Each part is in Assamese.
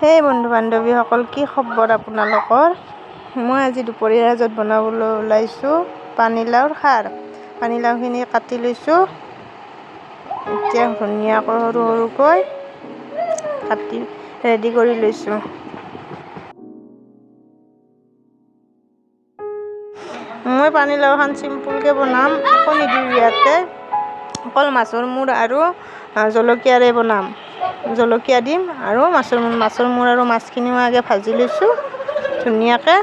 হে বন্ধু বান্ধৱীসকল, কি খবৰ আপোনালোকৰ? মই আজি দুপৰীয়াৰ সাজত বনাবলৈ ওলাইছোঁ পানীলাওৰ খাৰ। পানীলাওখিনি কাটি লৈছোঁ। এতিয়া ধুনীয়াকৈ সৰু সৰুকৈ কাটি ৰেডি কৰি লৈছোঁ। মই পানীলাওখন চিম্পুলকৈ বনাম, একো নিদিওঁ ইয়াতে। অকল মাছৰ মূৰ আৰু জলকীয়াৰে বনাম। জলকীয়া দিম আৰু মাছৰ মূৰ আৰু মাছখিনি মই আগে ভাজি লৈছোঁ ধুনীয়াকৈ।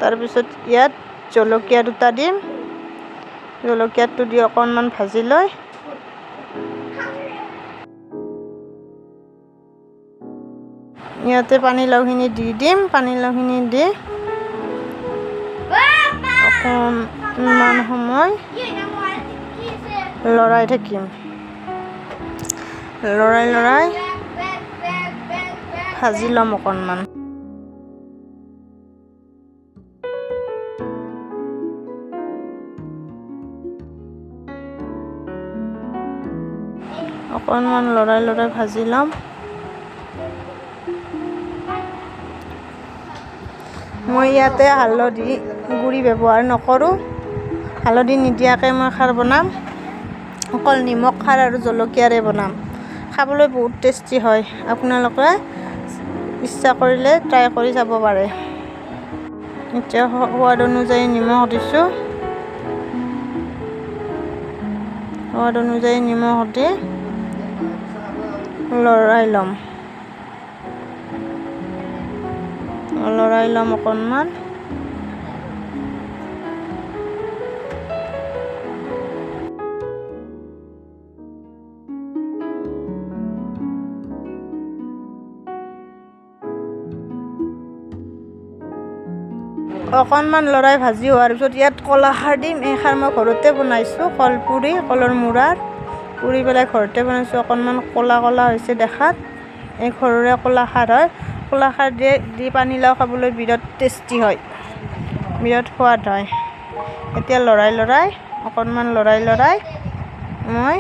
তাৰপিছত ইয়াত জলকীয়া দুটা দিম। জলকীয়াটো দি অকণমান ভাজি লৈ ইয়াতে পানীলাওখিনি দি দিম। পানীলাওখিনি দি অকণমান সময় লৰাই থাকিম। লৰাই ভাজি ল'ম অকণমান। লৰাই ভাজি ল'ম। মই ইয়াতে হালধি গুড়ি ব্যৱহাৰ নকৰোঁ। হালধি নিদিয়াকৈ মই খাৰ বনাম। অকল নিমখ, খাৰ আৰু জলকীয়াৰে বনাম। খাবলৈ বহুত টেষ্টি হয়। আপোনালোকে ইচ্ছা কৰিলে ট্ৰাই কৰি চাব পাৰে। এতিয়া সোৱাদ অনুযায়ী নিমখ দিছোঁ। সোৱাদ অনুযায়ী নিমখ দি লৰাই ল'ম অকণমান। অকণমান লৰাই ভাজি হোৱাৰ পিছত ইয়াত কলা খাৰ দিম। এই খাৰ মই ঘৰতে বনাইছোঁ। কলৰ মূৰাৰ পুৰি পেলাই ঘৰতে বনাইছোঁ। অকণমান ক'লা হৈছে দেখাত। এই ঘৰৰে ক'লা খাৰ হয়। ক'লা খাৰ দি পানীলাও খাবলৈ বিৰাট টেষ্টি হয়, বিৰাট সোৱাদ হয়। এতিয়া অকণমান লৰাই মই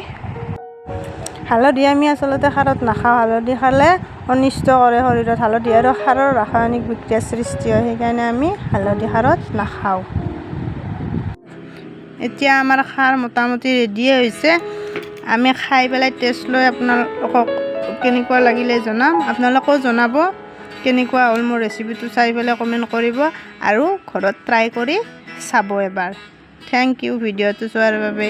হালধি আমি আচলতে খাৰত নাখাওঁ। হালধি খালে অনিষ্ট কৰে শৰীৰত। হালধি আৰু খাৰৰ ৰাসায়নিক বিক্ৰিয়াৰ সৃষ্টি হয়, সেইকাৰণে আমি হালধি খাৰত নাখাওঁ। এতিয়া আমাৰ খাৰ মোটামুটি ৰেডিয়ে হৈছে। আমি খাই পেলাই টেষ্ট লৈ আপোনালোকক কেনেকুৱা লাগিলে জনাম। আপোনালোকেও জনাব কেনেকুৱা হ'ল। মোৰ ৰেচিপিটো চাই পেলাই কমেণ্ট কৰিব আৰু ঘৰত ট্ৰাই কৰি চাব এবাৰ। থেংক ইউ ভিডিঅ'টো চোৱাৰ বাবে।